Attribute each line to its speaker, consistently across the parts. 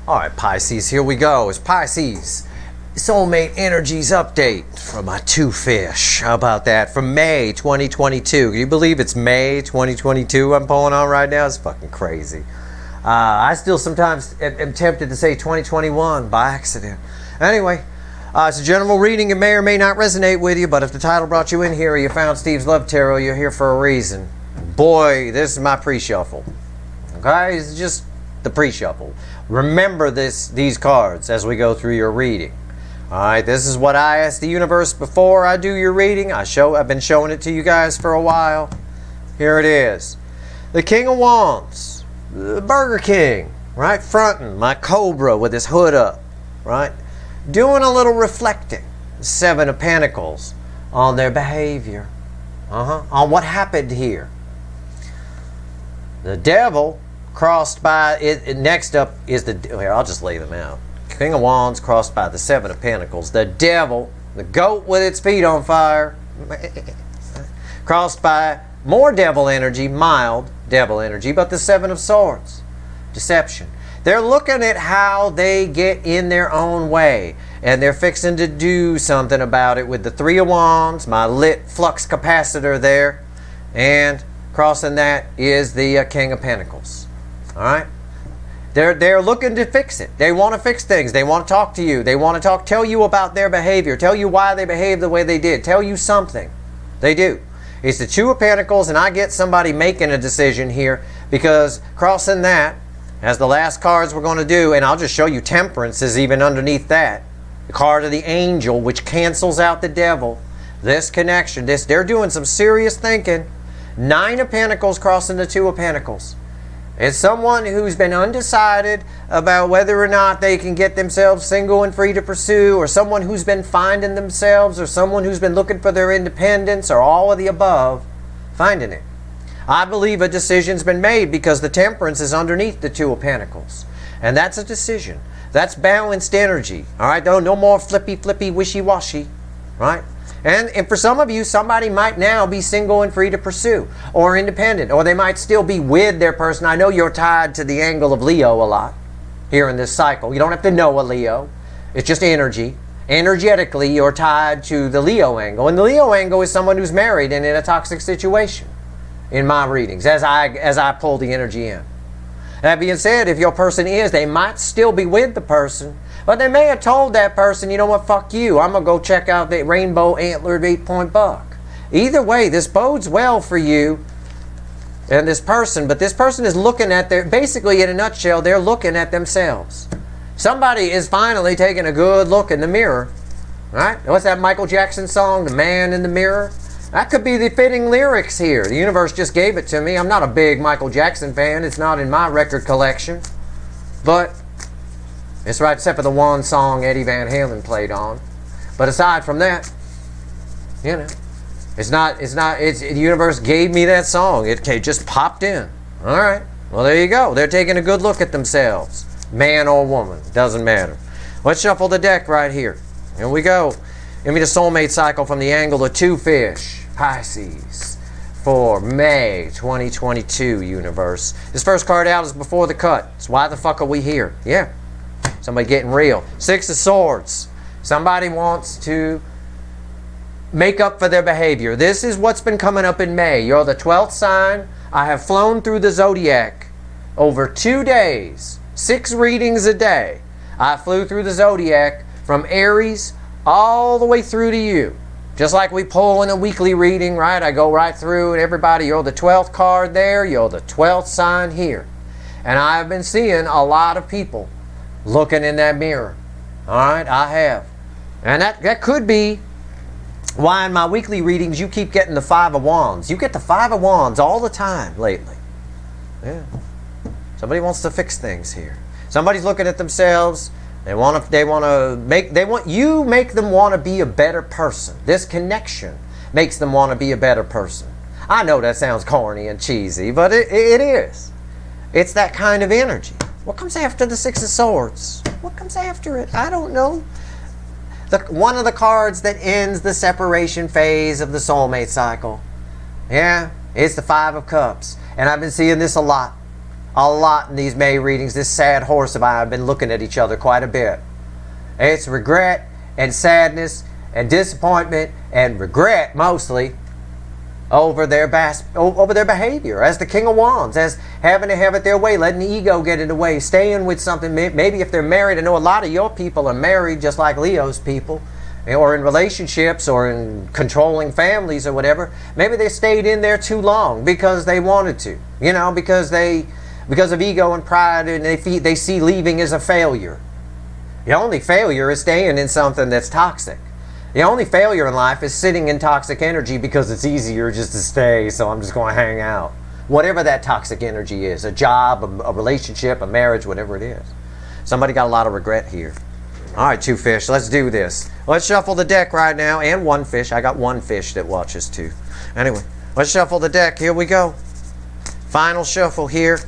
Speaker 1: All right, Pisces, here we go. It's Pisces Soulmate Energies update from my two fish. How about that? From May 2022. Can you believe it's May 2022 I'm pulling on right now? It's fucking crazy. I still sometimes am tempted to say 2021 by accident. Anyway, it's a general reading. It may or may not resonate with you, but if the title brought you in here or you found Steve's Love Tarot, you're here for a reason. Boy, this is my pre-shuffle. Okay? It's just the pre-shuffle. Remember these cards as we go through your reading. Alright, this is what I ask the universe before I do your reading. I've been showing it to you guys for a while. Here it is. The King of Wands. The Burger King. Right? Fronting. My Cobra with his hood up. Right? Doing a little reflecting. The Seven of Pentacles. On their behavior. On what happened here. The Devil crossed by it. Next up is the here. I'll just lay them out. King of Wands crossed by the Seven of Pentacles. The Devil, the goat with its feet on fire, crossed by more devil energy, mild devil energy, but the Seven of Swords, deception. They're looking at how they get in their own way, and they're fixing to do something about it with the Three of Wands, my lit flux capacitor there, and crossing that is the King of Pentacles. All right, they're looking to fix it. They want to fix things. They want to talk to you. They want to tell you about their behavior, tell you why they behaved the way they did, tell you something. They do. It's the Two of Pentacles, and I get somebody making a decision here because crossing that as the last cards we're going to do, and I'll just show you Temperance is even underneath that. The card of the Angel, which cancels out the Devil. This connection, they're doing some serious thinking. Nine of Pentacles crossing the Two of Pentacles. It's someone who's been undecided about whether or not they can get themselves single and free to pursue, or someone who's been finding themselves, or someone who's been looking for their independence, or all of the above, finding it. I believe a decision's been made because the Temperance is underneath the Two of Pentacles. And that's a decision. That's balanced energy. All right? No more flippy, wishy-washy. Right? And for some of you, somebody might now be single and free to pursue, or independent, or they might still be with their person. I know you're tied to the angle of Leo a lot here in this cycle. You don't have to know a Leo. It's just energy. Energetically, you're tied to the Leo angle. And the Leo angle is someone who's married and in a toxic situation in my readings, as I pull the energy in. That being said, if your person is, they might still be with the person, but they may have told that person, you know what, fuck you. I'm going to go check out the rainbow antlered 8-point buck. Either way, this bodes well for you and this person, but this person is looking at basically in a nutshell, they're looking at themselves. Somebody is finally taking a good look in the mirror. Right? What's that Michael Jackson song, The Man in the Mirror? That could be the fitting lyrics here. The universe just gave it to me. I'm not a big Michael Jackson fan. It's not in my record collection. But it's right, except for the one song Eddie Van Halen played on. But aside from that, you know, the universe gave me that song. It just popped in. All right. Well, there you go. They're taking a good look at themselves. Man or woman. Doesn't matter. Let's shuffle the deck right here. Here we go. Give me the soulmate cycle from the angle of two fish. Pisces. For May 2022, universe. This first card out is before the cut. So why the fuck are we here? Yeah. Somebody getting real. Six of Swords. Somebody wants to make up for their behavior. This is what's been coming up in May. You're the 12th sign. I have flown through the zodiac over 2 days. 6 readings a day. I flew through the zodiac from Aries all the way through to you. Just like we pull in a weekly reading, right? I go right through and everybody, you're the 12th card there. You're the 12th sign here. And I've been seeing a lot of people looking in that mirror. All right, I have. And that could be why in my weekly readings you keep getting the Five of Wands. You get the Five of Wands all the time lately. Yeah. Somebody wants to fix things here. Somebody's looking at themselves. They want you make them want to be a better person. This connection makes them want to be a better person. I know that sounds corny and cheesy, but it is. It's that kind of energy. What comes after the Six of Swords? What comes after it? I don't know. One of the cards that ends the separation phase of the soulmate cycle. Yeah, it's the Five of Cups. And I've been seeing this a lot. a lot in these May readings. This sad horse of I have been looking at each other quite a bit. It's regret and sadness and disappointment and regret mostly over their behavior as the King of Wands, as having to have it their way, letting the ego get in the way, staying with something. Maybe if they're married, I know a lot of your people are married just like Leo's people, or in relationships or in controlling families or whatever. Maybe they stayed in there too long because they wanted to, because of ego and pride, and they see leaving as a failure. The only failure is staying in something that's toxic. The only failure in life is sitting in toxic energy because it's easier just to stay, so I'm just going to hang out. Whatever that toxic energy is, a job, a relationship, a marriage, whatever it is. Somebody got a lot of regret here. All right, two fish, let's do this. Let's shuffle the deck right now, and one fish. I got one fish that watches too. Anyway, let's shuffle the deck. Here we go. Final shuffle here.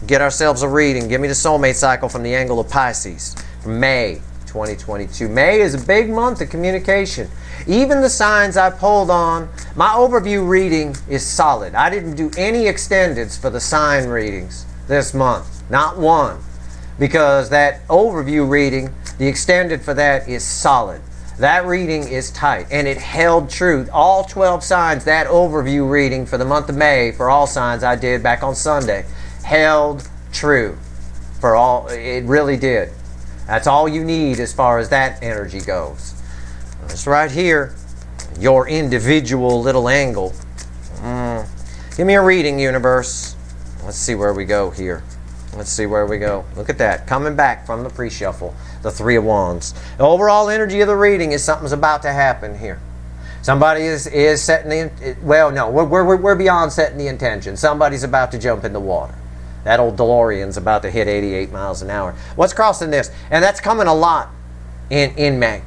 Speaker 1: Get ourselves a reading. Give me the soulmate cycle from the angle of Pisces. From May 2022. May is a big month of communication. Even the signs I pulled on, my overview reading is solid. I didn't do any extendeds for the sign readings this month. Not one. Because that overview reading, the extended for that is solid. That reading is tight. And it held true. All 12 signs, that overview reading for the month of May, for all signs I did back on Sunday, held true. For all, it really did. That's all you need as far as that energy goes. It's right here, your individual little angle. Give me a reading, universe. Let's see where we go here. Let's see where we go. Look at that. Coming back from the pre-shuffle, the Three of Wands. The overall energy of the reading is something's about to happen here. Somebody is setting the... Well, no, we're beyond setting the intention. Somebody's about to jump in the water. That old DeLorean's about to hit 88 miles an hour. What's crossing this? And that's coming a lot in May.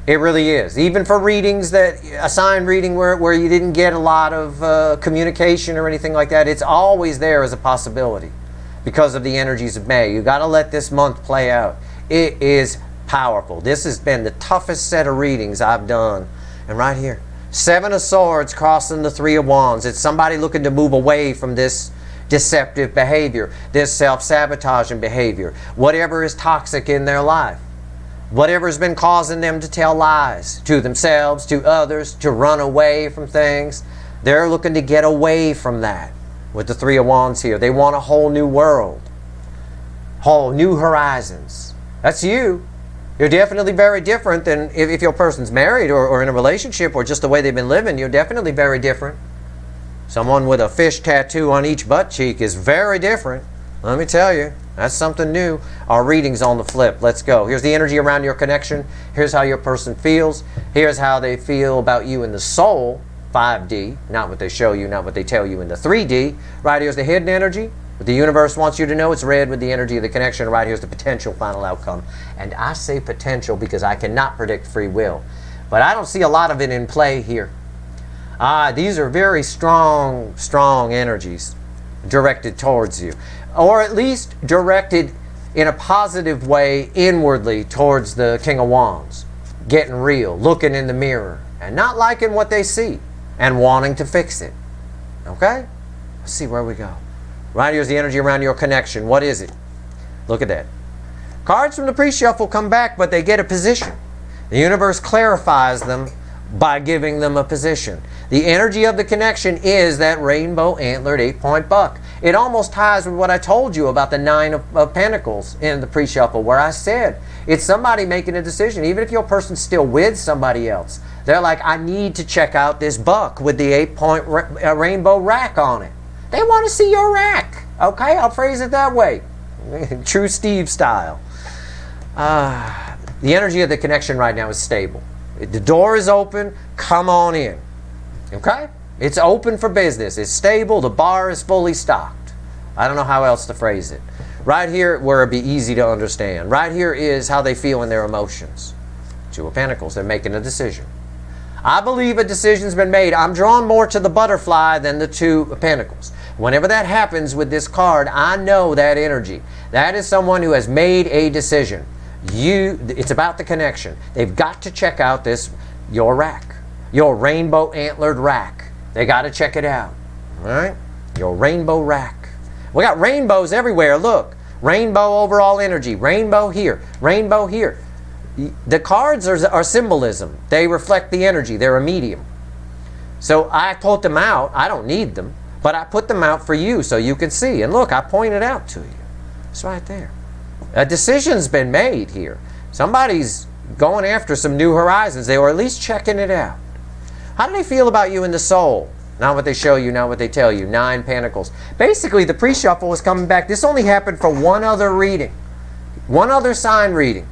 Speaker 1: It really is. Even for readings, a sign reading where you didn't get a lot of communication or anything like that, it's always there as a possibility because of the energies of May. You got to let this month play out. It is powerful. This has been the toughest set of readings I've done. And right here, Seven of Swords crossing the Three of Wands. It's somebody looking to move away from this deceptive behavior, this self-sabotaging behavior, whatever is toxic in their life, whatever's been causing them to tell lies to themselves, to others, to run away from things. They're looking to get away from that with the Three of Wands here. They want a whole new world, whole new horizons. That's you. You're definitely very different than if your person's married or in a relationship or just the way they've been living. You're definitely very different. Someone with a fish tattoo on each butt cheek is very different. Let me tell you, that's something new. Our reading's on the flip. Let's go. Here's the energy around your connection. Here's how your person feels. Here's how they feel about you in the soul, 5D. Not what they show you, not what they tell you in the 3D. Right here's the hidden energy. What the universe wants you to know, it's red with the energy of the connection. Right here's the potential final outcome. And I say potential because I cannot predict free will. But I don't see a lot of it in play here. These are very strong energies directed towards you. Or at least directed in a positive way inwardly towards the King of Wands. Getting real, looking in the mirror, and not liking what they see, and wanting to fix it. Okay? Let's see where we go. Right here's the energy around your connection. What is it? Look at that. Cards from the pre-shuffle come back, but they get a position. The universe clarifies them by giving them a position. The energy of the connection is that rainbow antlered 8-point buck. It almost ties with what I told you about the Nine of Pentacles in the pre-shuffle, where I said it's somebody making a decision. Even if your person's still with somebody else, they're like, I need to check out this buck with the 8-point rainbow rack on it. They want to see your rack. Okay, I'll phrase it that way. True Steve style. The energy of the connection right now is stable. The door is open. Come on in. Okay? It's open for business. It's stable. The bar is fully stocked. I don't know how else to phrase it. Right here, where it'd be easy to understand. Right here is how they feel in their emotions. Two of Pentacles. They're making a decision. I believe a decision's been made. I'm drawn more to the butterfly than the Two of Pentacles. Whenever that happens with this card, I know that energy. That is someone who has made a decision. It's about the connection. They've got to check out your rack. Your rainbow antlered rack. They got to check it out. All right? Your rainbow rack. We got rainbows everywhere. Look. Rainbow overall energy. Rainbow here. Rainbow here. The cards are symbolism. They reflect the energy. They're a medium. So I put them out. I don't need them. But I put them out for you so you can see. And look, I pointed out to you. It's right there. A decision's been made here. Somebody's going after some new horizons. They were at least checking it out. How do they feel about you in the soul? Not what they show you, not what they tell you. 9 Pentacles. Basically, the pre-shuffle is coming back. This only happened for one other reading. One other sign reading.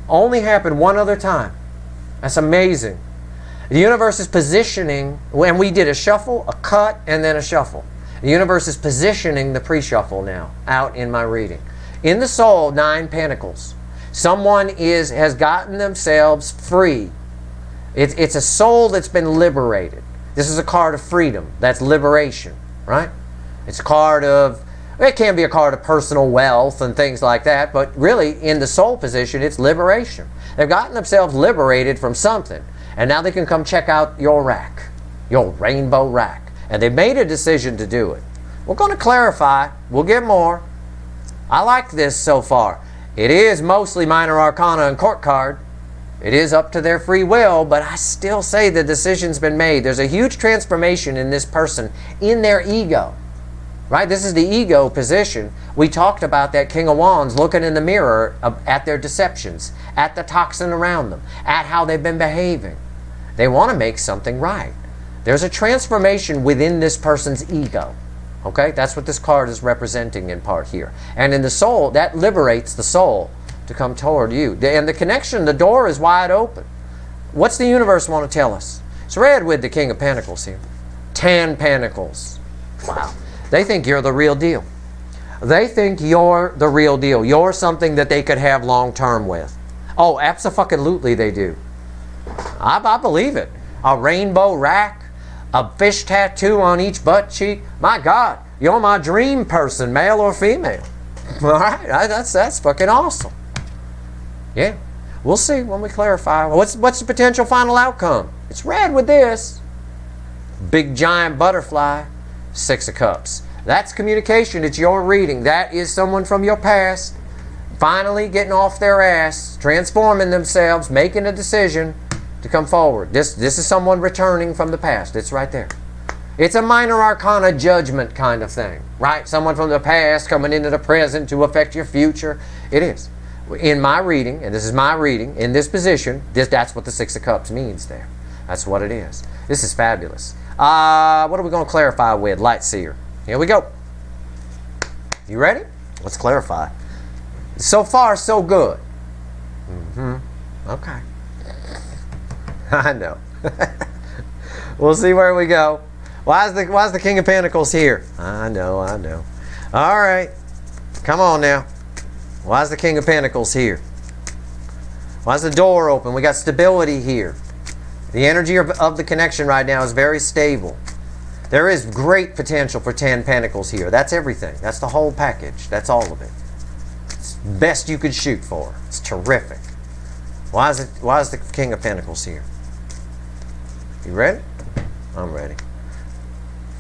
Speaker 1: Only happened one other time. That's amazing. The universe is positioning, and we did a shuffle, a cut, and then a shuffle. The universe is positioning the pre-shuffle now out in my reading. In the soul, 9 Pentacles. Someone has gotten themselves free. It's a soul that's been liberated. This is a card of freedom. That's liberation, right? It's a card of, it can be a card of personal wealth and things like that, but really in the soul position, it's liberation. They've gotten themselves liberated from something, and now they can come check out your rack, your rainbow rack. And they've made a decision to do it. We're going to clarify. We'll get more. I like this so far. It is mostly minor arcana and court card. It is up to their free will, but I still say the decision's been made. There's a huge transformation in this person, in their ego. Right? This is the ego position. We talked about that King of Wands looking in the mirror at their deceptions, at the toxin around them, at how they've been behaving. They want to make something right. There's a transformation within this person's ego. Okay? That's what this card is representing in part here. And in the soul, that liberates the soul to come toward you. And the connection, the door is wide open. What's the universe want to tell us? It's red with the King of Pentacles here. 10 Pentacles. Wow. They think you're the real deal. They think you're the real deal. You're something that they could have long term with. Oh, abso-fucking-lutely they do. I believe it. A rainbow rack, a fish tattoo on each butt cheek. My God, you're my dream person, male or female. All right, that's fucking awesome. Yeah, we'll see when we clarify. What's the potential final outcome? It's red with this. Big giant butterfly, 6 of Cups. That's communication. It's your reading. That is someone from your past finally getting off their ass, transforming themselves, making a decision to come forward. This is someone returning from the past. It's right there. It's a minor arcana judgment kind of thing, right? Someone from the past coming into the present to affect your future. It is. In my reading, and this is my reading, in this position, that's what the 6 of Cups means there. That's what it is. This is fabulous. What are we going to clarify with? Light Seer. Here we go. You ready? Let's clarify. So far, so good. Okay. I know. We'll see where we go. Why is the King of Pentacles here? I know. All right. Come on now. Why is the King of Pentacles here? Why is the door open? We got stability here. The energy of the connection right now is very stable. There is great potential for 10 Pentacles here. That's everything. That's the whole package. That's all of it. It's the best you could shoot for. It's terrific. Why is the King of Pentacles here? You ready? I'm ready.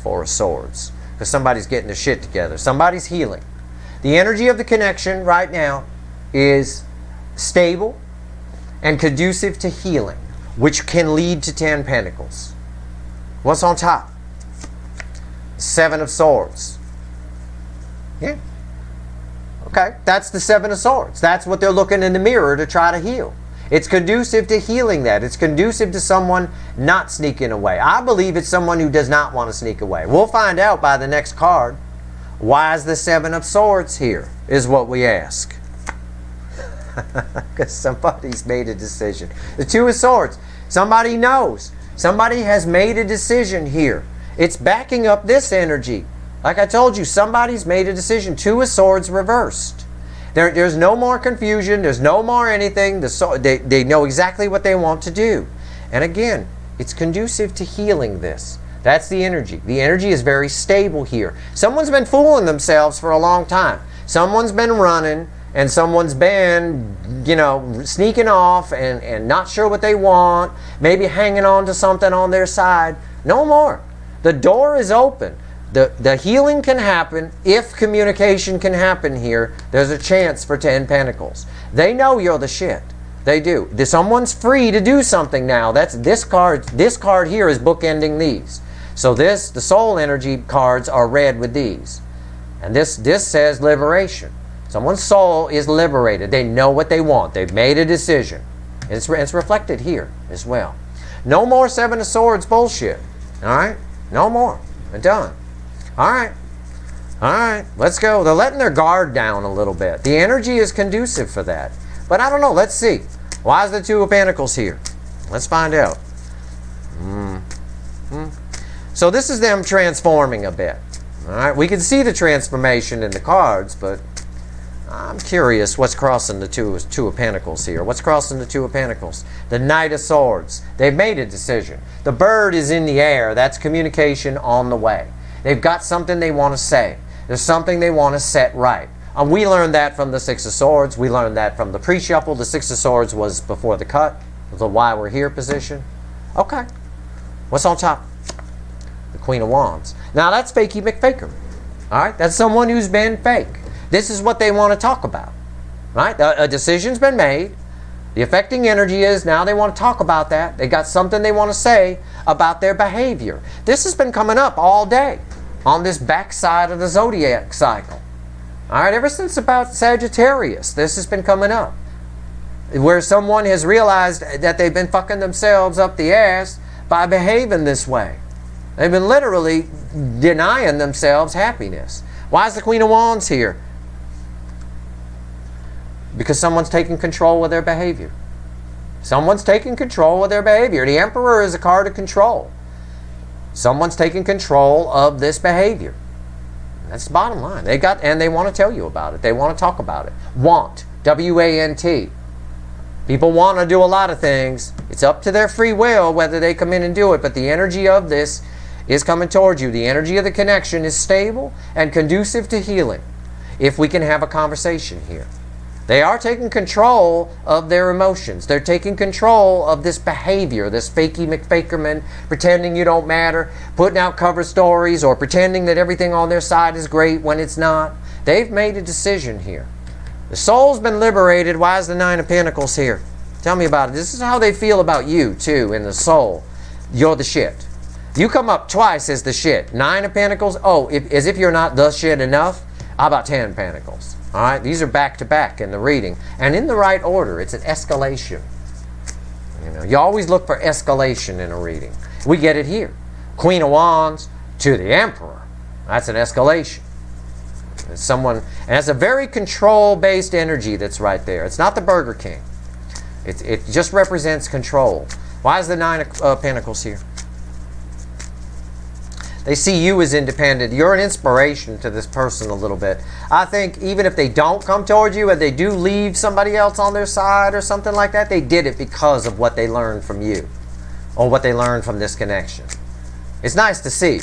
Speaker 1: 4 of Swords. Because somebody's getting their shit together. Somebody's healing. The energy of the connection right now is stable and conducive to healing, which can lead to 10 Pentacles. What's on top? 7 of Swords. Yeah. Okay, that's the 7 of Swords. That's what they're looking in the mirror to try to heal. It's conducive to healing that. It's conducive to someone not sneaking away. I believe it's someone who does not want to sneak away. We'll find out by the next card. Why is the 7 of Swords here, is what we ask. Because somebody's made a decision. The 2 of Swords. Somebody knows. Somebody has made a decision here. It's backing up this energy. Like I told you, somebody's made a decision. 2 of Swords reversed. There's no more confusion. There's no more anything. They know exactly what they want to do. And again, it's conducive to healing this. That's the energy. The energy is very stable here. Someone's been fooling themselves for a long time. Someone's been running, and someone's been, sneaking off and not sure what they want, maybe hanging on to something on their side. No more. The door is open. The healing can happen if communication can happen here. There's a chance for 10 Pentacles. They know you're the shit. They do. Someone's free to do something now. That's this card. This card here is bookending these. So the soul energy cards are red with these. And this says liberation. Someone's soul is liberated. They know what they want. They've made a decision. It's reflected here as well. No more Seven of Swords bullshit. All right? No more. They're done. All right. All right. Let's go. They're letting their guard down a little bit. The energy is conducive for that. But I don't know. Let's see. Why is the Two of Pentacles here? Let's find out. So this is them transforming a bit. All right. We can see the transformation in the cards, but I'm curious what's crossing the two of Pentacles here. What's crossing the Two of Pentacles? The Knight of Swords. They've made a decision. The bird is in the air. That's communication on the way. They've got something they want to say. There's something they want to set right. And we learned that from the Six of Swords. We learned that from the pre-shuffle. The Six of Swords was before the cut. The why we're here position. Okay. What's on top? The Queen of Wands. Now that's fakey McFaker. All right? That's someone who's been fake. This is what they want to talk about. Right? A decision's been made. The affecting energy is now they want to talk about that. They got something they want to say about their behavior. This has been coming up all day on this backside of the zodiac cycle. All right, ever since about Sagittarius, this has been coming up. Where someone has realized that they've been fucking themselves up the ass by behaving this way. They've been literally denying themselves happiness. Why is the Queen of Wands here? Because someone's taking control of their behavior. Someone's taking control of their behavior. The Emperor is a card of control. Someone's taking control of this behavior. That's the bottom line. They want to tell you about it. They want to talk about it. Want. W-A-N-T. People want to do a lot of things. It's up to their free will whether they come in and do it. But the energy of this is coming towards you. The energy of the connection is stable and conducive to healing. If we can have a conversation here. They are taking control of their emotions. They're taking control of this behavior, this fakey McFakerman, pretending you don't matter, putting out cover stories, or pretending that everything on their side is great when it's not. They've made a decision here. The soul's been liberated. Why is the Nine of Pentacles here? Tell me about it. This is how they feel about you, too, in the soul. You're the shit. You come up twice as the shit. Nine of Pentacles, as if you're not the shit enough. How about 10 Pentacles? All right, these are back to back in the reading. And in the right order, it's an escalation. You always look for escalation in a reading. We get it here. Queen of Wands to the Emperor. That's an escalation. It's someone, and it's a very control-based energy that's right there. It's not the Burger King. It just represents control. Why is the Nine of Pentacles here? They see you as independent. You're an inspiration to this person a little bit. I think even if they don't come towards you and they do leave somebody else on their side or something like that, they did it because of what they learned from you or what they learned from this connection. It's nice to see.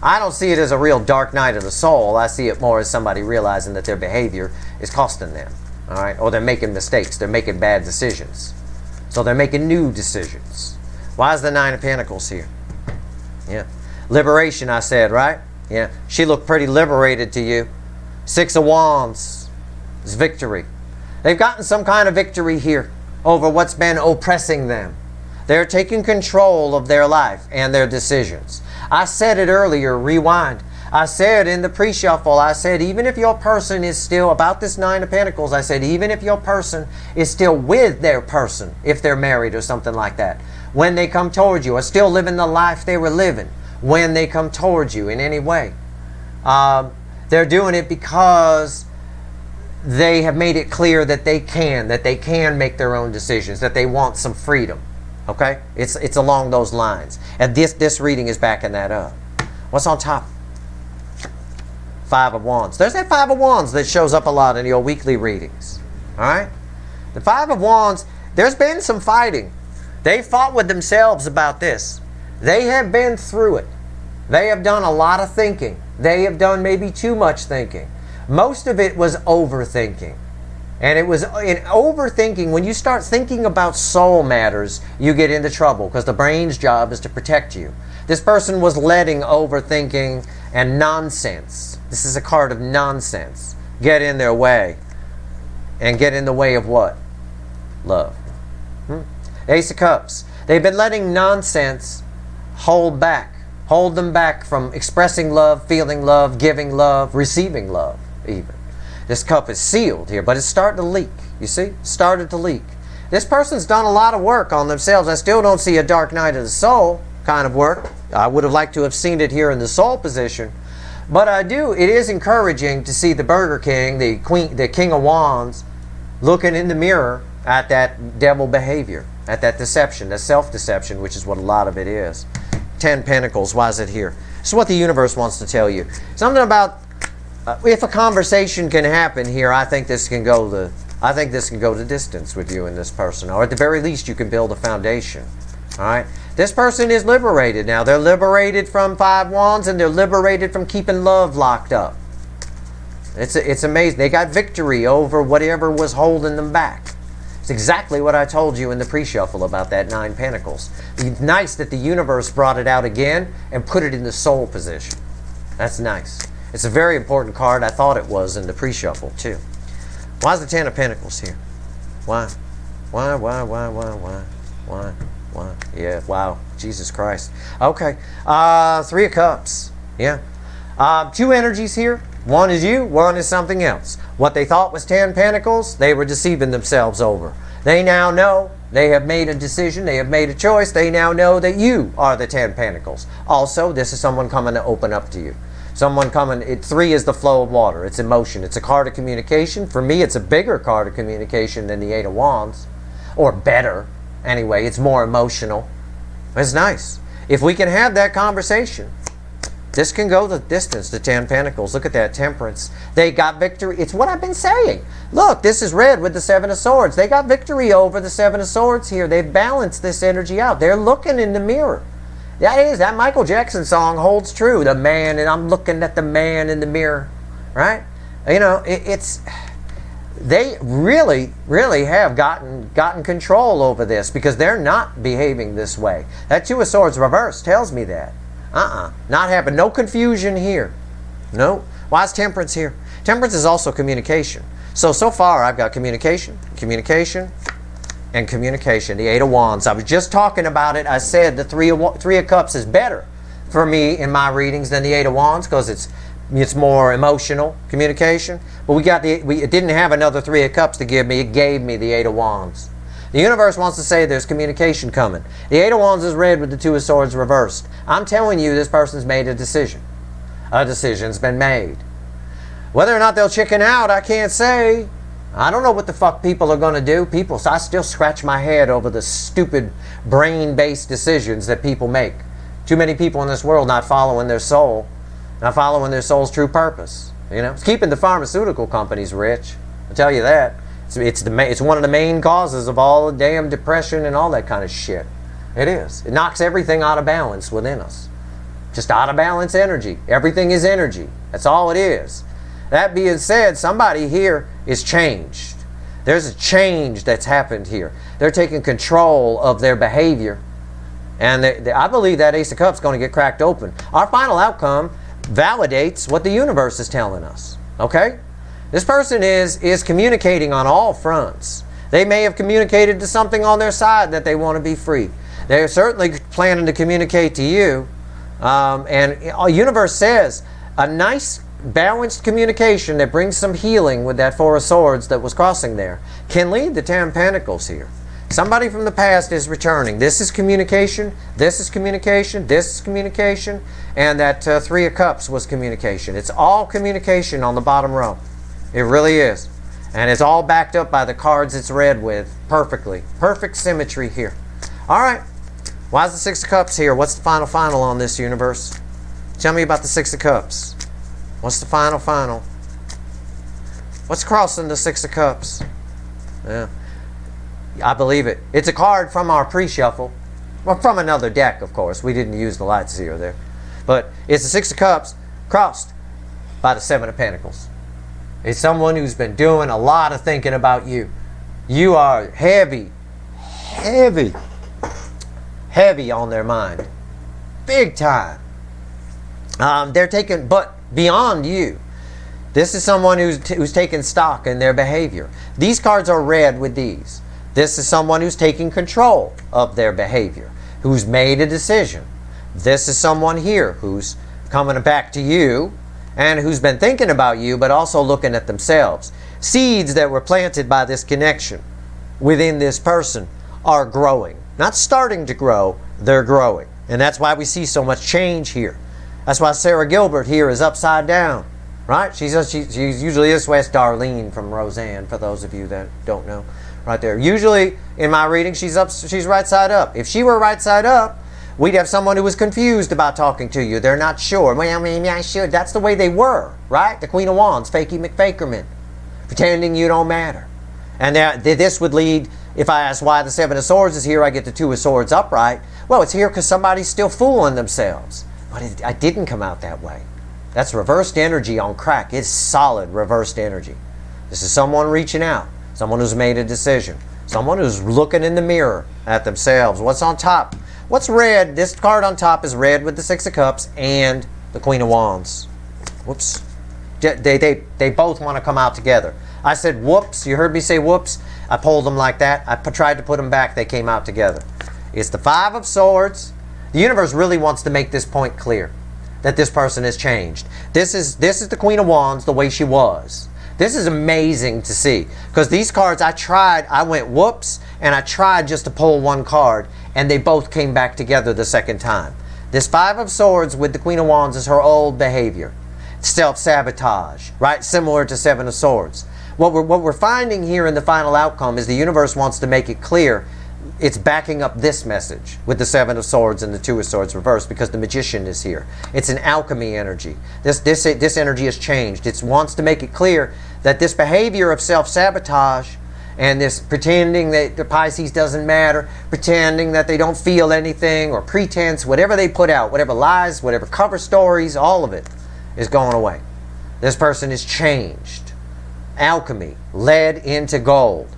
Speaker 1: I don't see it as a real dark night of the soul. I see it more as somebody realizing that their behavior is costing them. All right? Or they're making mistakes. They're making bad decisions. So they're making new decisions. Why is the Nine of Pentacles here? Yeah. Liberation, I said, right? Yeah. She looked pretty liberated to you. Six of Wands is victory. They've gotten some kind of victory here over what's been oppressing them. They're taking control of their life and their decisions. I said it earlier, rewind. I said in the pre-shuffle, I said even if your person is still, about this Nine of Pentacles, I said even if your person is still with their person, if they're married or something like that, when they come towards you, or still living the life they were living, when they come towards you in any way. They're doing it because they have made it clear that they can make their own decisions, that they want some freedom. Okay? It's along those lines. And this reading is backing that up. What's on top? Five of Wands. There's that Five of Wands that shows up a lot in your weekly readings. Alright? The Five of Wands, there's been some fighting. They fought with themselves about this. They have been through it. They have done a lot of thinking. They have done maybe too much thinking. Most of it was overthinking. And it was in overthinking, when you start thinking about soul matters, you get into trouble because the brain's job is to protect you. This person was letting overthinking and nonsense. This is a card of nonsense. Get in their way. And get in the way of what? Love. Ace of Cups. They've been letting nonsense hold them back from expressing love, feeling love, giving love, receiving love even. This cup is sealed here, but it's starting to leak. You see? Started to leak. This person's done a lot of work on themselves. I still don't see a dark night of the soul kind of work. I would have liked to have seen it here in the soul position. But I do. It is encouraging to see the Burger King, the King of Wands, looking in the mirror at that devil behavior, at that deception, that self-deception, which is what a lot of it is. 10 Pentacles, why is it here? This is what the universe wants to tell you. Something about, if a conversation can happen here, I think this can go the distance with you and this person. Or at the very least, you can build a foundation. All right? This person is liberated now. They're liberated from 5 Wands, and they're liberated from keeping love locked up. It's amazing. They got victory over whatever was holding them back. It's exactly what I told you in the pre-shuffle about that 9 Pentacles. It's nice that the universe brought it out again and put it in the soul position. That's nice. It's a very important card. I thought it was in the pre-shuffle too. Why is the 10 of Pentacles here? Why? Why? Yeah, wow. Jesus Christ. Okay. 3 of Cups. Yeah. 2 energies here. One is you, one is something else. What they thought was 10 Pentacles, they were deceiving themselves over. They now know, they have made a decision, they have made a choice, they now know that you are the 10 Pentacles. Also, this is someone coming to open up to you. Someone coming, 3 is the flow of water, it's emotion, it's a card of communication. For me, it's a bigger card of communication than the 8 of Wands. Or better, anyway, it's more emotional. It's nice. If we can have that conversation, this can go the distance, the 10 Pentacles. Look at that, Temperance. They got victory. It's what I've been saying. Look, this is red with the 7 of Swords. They got victory over the 7 of Swords here. They've balanced this energy out. They're looking in the mirror. That Michael Jackson song holds true. The man, and I'm looking at the man in the mirror. Right? You know, they really have gotten control over this because they're not behaving this way. That 2 of Swords reversed tells me that. Not happen. No confusion here. No. Why is Temperance here? Temperance is also communication. So far I've got communication, communication, and communication. The 8 of Wands. I was just talking about it. I said the 3 of Cups is better for me in my readings than the 8 of Wands because it's more emotional communication. But it didn't have another 3 of Cups to give me. It gave me the 8 of Wands. The universe wants to say there's communication coming. The 8 of Wands is red with the 2 of Swords reversed. I'm telling you, this person's made a decision. A decision's been made. Whether or not they'll chicken out, I can't say. I don't know what the fuck people are going to do. I still scratch my head over the stupid brain-based decisions that people make. Too many people in this world not following their soul. Not following their soul's true purpose. You know, it's keeping the pharmaceutical companies rich. I'll tell you that. It's one of the main causes of all the damn depression and all that kind of shit. It is. It knocks everything out of balance within us. Just out of balance energy. Everything is energy. That's all it is. That being said, somebody here is changed. There's a change that's happened here. They're taking control of their behavior. And I believe that Ace of Cups is going to get cracked open. Our final outcome validates what the universe is telling us. Okay? This person is communicating on all fronts. They may have communicated to something on their side that they want to be free. They're certainly planning to communicate to you. And the universe says a nice balanced communication that brings some healing with that 4 of Swords that was crossing there can lead to 10 Pentacles here. Somebody from the past is returning. This is communication, this is communication, this is communication, and that 3 of Cups was communication. It's all communication on the bottom row. It really is. And it's all backed up by the cards it's read with perfectly. Perfect symmetry here. All right. Why is the 6 of Cups here? What's the final on this, universe? Tell me about the 6 of Cups. What's the final? What's crossing the 6 of Cups? Yeah. I believe it. It's a card from our pre-shuffle. Well, from another deck, of course. We didn't use the lights here there. But it's the 6 of Cups crossed by the 7 of Pentacles. It's someone who's been doing a lot of thinking about you. You are heavy on their mind. Big time. They're taking, but beyond you. This is someone who's taking stock in their behavior. These cards are red with these. This is someone who's taking control of their behavior, who's made a decision. This is someone here who's coming back to you and who's been thinking about you, but also looking at themselves. Seeds that were planted by this connection within this person are growing. Not starting to grow, they're growing. And that's why we see so much change here. That's why Sarah Gilbert here is upside down, right? She's usually this way. It's Darlene from Roseanne, for those of you that don't know, right there. Usually in my reading, she's right side up. If she were right side up, we'd have someone who was confused about talking to you. They're not sure. Well, maybe I should. That's the way they were, right? The Queen of Wands, fakey McFakerman, pretending you don't matter. And this would lead, if I ask why the Seven of Swords is here, I get the Two of Swords upright. Well, it's here because somebody's still fooling themselves. But I didn't come out that way. That's reversed energy on crack. It's solid reversed energy. This is someone reaching out. Someone who's made a decision. Someone who's looking in the mirror at themselves. What's on top? What's red? This card on top is red with the Six of Cups and the Queen of Wands. Whoops. They both want to come out together. I said whoops. You heard me say whoops. I pulled them like that. I tried to put them back. They came out together. It's the Five of Swords. The universe really wants to make this point clear, that this person has changed. This is the Queen of Wands the way she was. This is amazing to see. Because these cards, I went whoops, and I tried just to pull one card, and they both came back together the second time. This Five of Swords with the Queen of Wands is her old behavior. Self-sabotage, right? Similar to Seven of Swords. What we're finding here in the final outcome is the universe wants to make it clear it's backing up this message with the Seven of Swords and the Two of Swords reversed, because the Magician is here. It's an alchemy energy. This energy has changed. It wants to make it clear that this behavior of self-sabotage and this pretending that the Pisces doesn't matter, pretending that they don't feel anything, or pretense, whatever they put out, whatever lies, whatever cover stories, all of it is going away. This person is changed. Alchemy, lead into gold.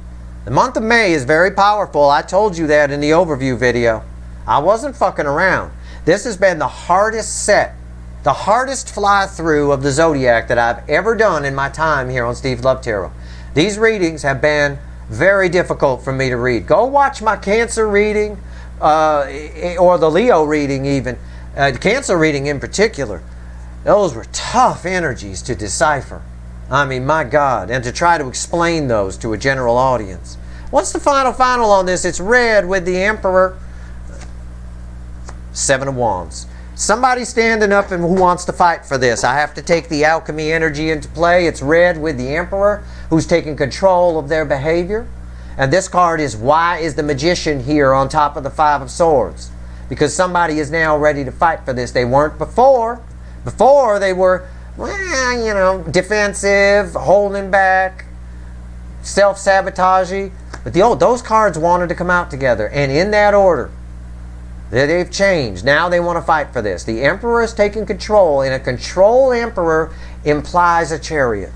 Speaker 1: The month of May is very powerful. I told you that in the overview video. I wasn't fucking around. This has been the hardest set, the hardest fly through of the zodiac that I've ever done in my time here on Steve Love Tarot. These readings have been very difficult for me to read. Go watch my Cancer reading, or the Leo reading even. The Cancer reading in particular. Those were tough energies to decipher. I mean, my God. And to try to explain those to a general audience. What's the final on this? It's red with the Emperor. Seven of Wands. Somebody standing up and who wants to fight for this. I have to take the alchemy energy into play. It's red with the Emperor, who's taking control of their behavior. And this card is, why is the Magician here on top of the Five of Swords? Because somebody is now ready to fight for this. They weren't before. Before they were, well, you know, defensive, holding back, self-sabotaging. But those cards wanted to come out together. And in that order, they've changed. Now they want to fight for this. The Emperor is taking control, and a control Emperor implies a Chariot.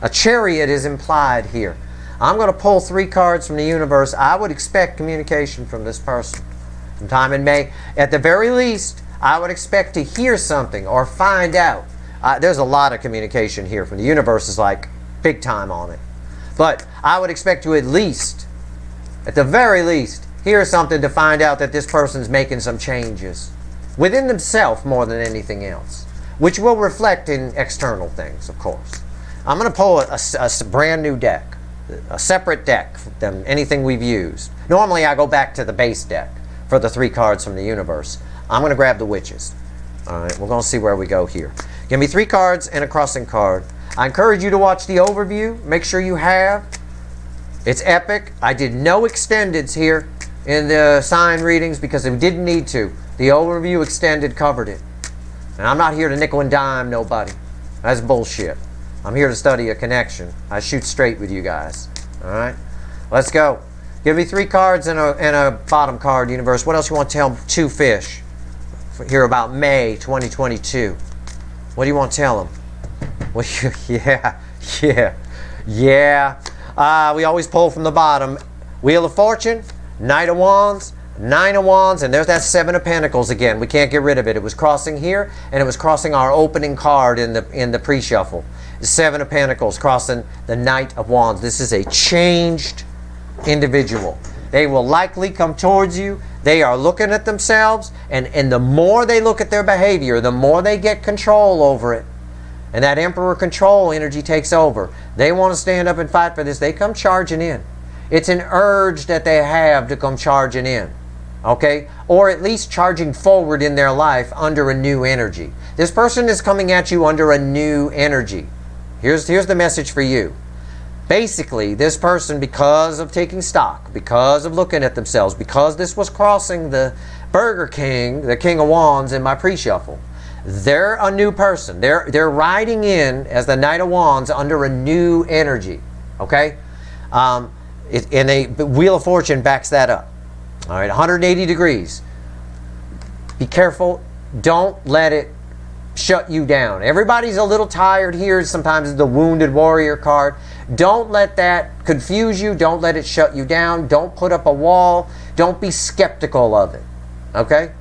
Speaker 1: A Chariot is implied here. I'm going to pull 3 cards from the universe. I would expect communication from this person sometime in May. At the very least, I would expect to hear something or find out. There's a lot of communication here from the universe, is like big time on it. But I would expect to at the very least, hear something to find out that this person's making some changes within themselves more than anything else, which will reflect in external things, of course. I'm going to pull a brand new deck, a separate deck than anything we've used. Normally I go back to the base deck for the 3 cards from the universe. I'm going to grab the Witches. All right, we're going to see where we go here. Give me 3 cards and a crossing card. I encourage you to watch the overview. Make sure you have. It's epic. I did no extendeds here in the sign readings because we didn't need to. The overview extended covered it. And I'm not here to nickel and dime nobody. That's bullshit. I'm here to study a connection. I shoot straight with you guys. All right? Let's go. Give me 3 cards and a bottom card, universe. What else you want to tell 2 fish here about May 2022? What do you want to tell them? Well, yeah. We always pull from the bottom. Wheel of Fortune, Knight of Wands, Nine of Wands, and there's that Seven of Pentacles again. We can't get rid of it. It was crossing here, and it was crossing our opening card in the pre-shuffle. Seven of Pentacles crossing the Knight of Wands. This is a changed individual. They will likely come towards you. They are looking at themselves, and the more they look at their behavior, the more they get control over it. And that Emperor control energy takes over. They want to stand up and fight for this. They come charging in. It's an urge that they have to come charging in. Okay? Or at least charging forward in their life under a new energy. This person is coming at you under a new energy. Here's the message for you. Basically, this person, because of taking stock, because of looking at themselves, because this was crossing the Burger King, the King of Wands in my pre-shuffle, they're a new person. They're riding in as the Knight of Wands under a new energy. Okay? And the Wheel of Fortune backs that up. All right, 180 degrees. Be careful. Don't let it shut you down. Everybody's a little tired here. Sometimes the Wounded Warrior card. Don't let that confuse you. Don't let it shut you down. Don't put up a wall. Don't be skeptical of it. Okay?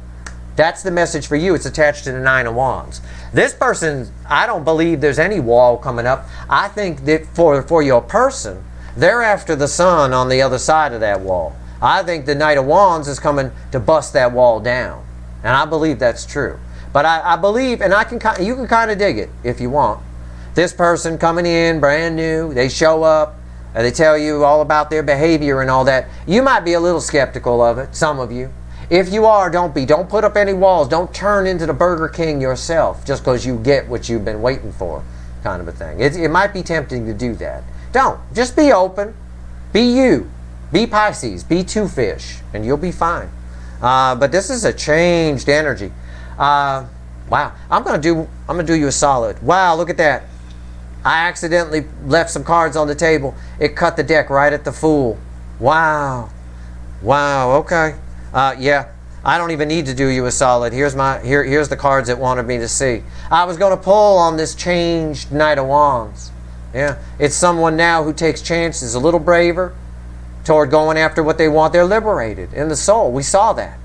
Speaker 1: That's the message for you. It's attached to the Nine of Wands. This person, I don't believe there's any wall coming up. I think that for your person, they're after the sun on the other side of that wall. I think the Knight of Wands is coming to bust that wall down. And I believe that's true. But I believe, and you can kind of dig it if you want. This person coming in, brand new, they show up, and they tell you all about their behavior and all that. You might be a little skeptical of it, some of you. If you are, don't be. Don't put up any walls. Don't turn into the Burger King yourself just because you get what you've been waiting for, kind of a thing. It might be tempting to do that. Don't. Just be open. Be you. Be Pisces. Be two fish, and you'll be fine. But this is a changed energy. Wow. I'm gonna do you a solid. Wow, look at that. I accidentally left some cards on the table. It cut the deck right at the Fool. Wow. Wow, okay. Yeah, I don't even need to do you a solid. Here's the cards it wanted me to see. I was going to pull on this changed Knight of Wands. Yeah, it's someone now who takes chances, a little braver toward going after what they want. They're liberated in the soul. We saw that.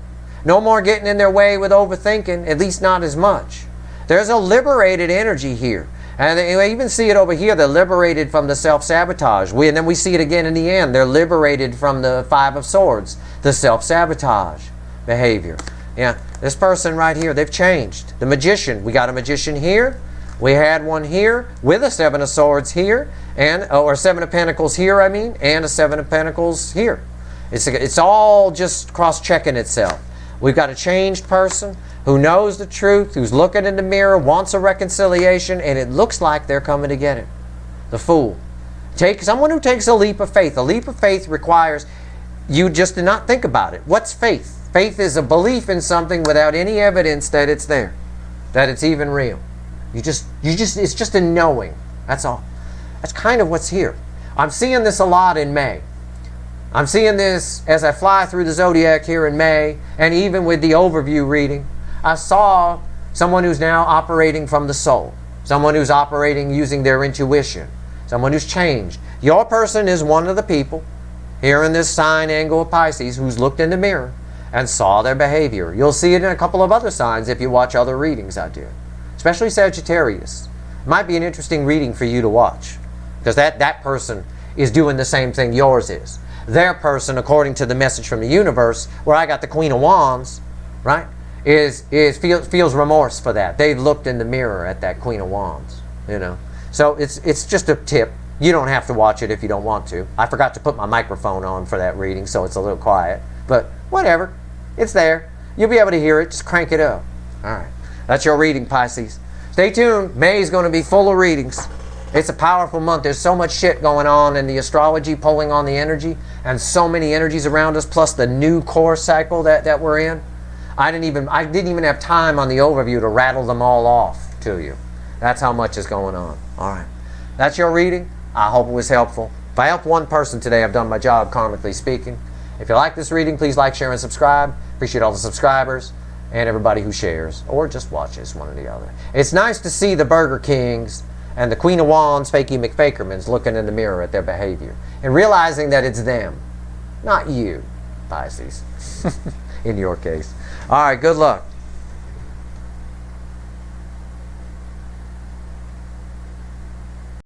Speaker 1: No more getting in their way with overthinking, at least not as much. There's a liberated energy here. And you even see it over here. They're liberated from the self-sabotage. And then we see it again in the end. They're liberated from the Five of Swords, the self-sabotage behavior. Yeah, this person right here, they've changed. The Magician. We got a Magician here. We had one here with a Seven of Swords here, or Seven of Pentacles here, I mean, and a Seven of Pentacles here. It's all just cross-checking itself. We've got a changed person who knows the truth, who's looking in the mirror, wants a reconciliation, and it looks like they're coming to get it. The Fool. Someone who takes a leap of faith. A leap of faith requires you just to not think about it. What's faith? Faith is a belief in something without any evidence that it's there, that it's even real. It's just a knowing. That's all. That's kind of what's here. I'm seeing this a lot in May. I'm seeing this as I fly through the zodiac here in May, and even with the overview reading. I saw someone who's now operating from the soul, someone who's operating using their intuition, someone who's changed. Your person is one of the people here in this sign angle of Pisces who's looked in the mirror and saw their behavior. You'll see it in a couple of other signs if you watch other readings I do, especially Sagittarius. It might be an interesting reading for you to watch because that person is doing the same thing yours is. Their person, according to the message from the universe, where I got the Queen of Wands, right, feels remorse for that. They've looked in the mirror at that Queen of Wands, you know. So it's just a tip. You don't have to watch it if you don't want to. I forgot to put my microphone on for that reading, so it's a little quiet. But whatever, it's there. You'll be able to hear it. Just crank it up. All right, that's your reading, Pisces. Stay tuned. May is going to be full of readings. It's a powerful month. There's so much shit going on in the astrology, pulling on the energy, and so many energies around us, plus the new core cycle that we're in. I didn't even have time on the overview to rattle them all off to you. That's how much is going on. All right. That's your reading. I hope it was helpful. If I helped one person today, I've done my job, karmically speaking. If you like this reading, please like, share, and subscribe. Appreciate all the subscribers and everybody who shares or just watches, one or the other. It's nice to see the Burger Kings and the Queen of Wands, Fakey McFakermans, looking in the mirror at their behavior and realizing that it's them, not you. Pisces. In your case. All right, good luck.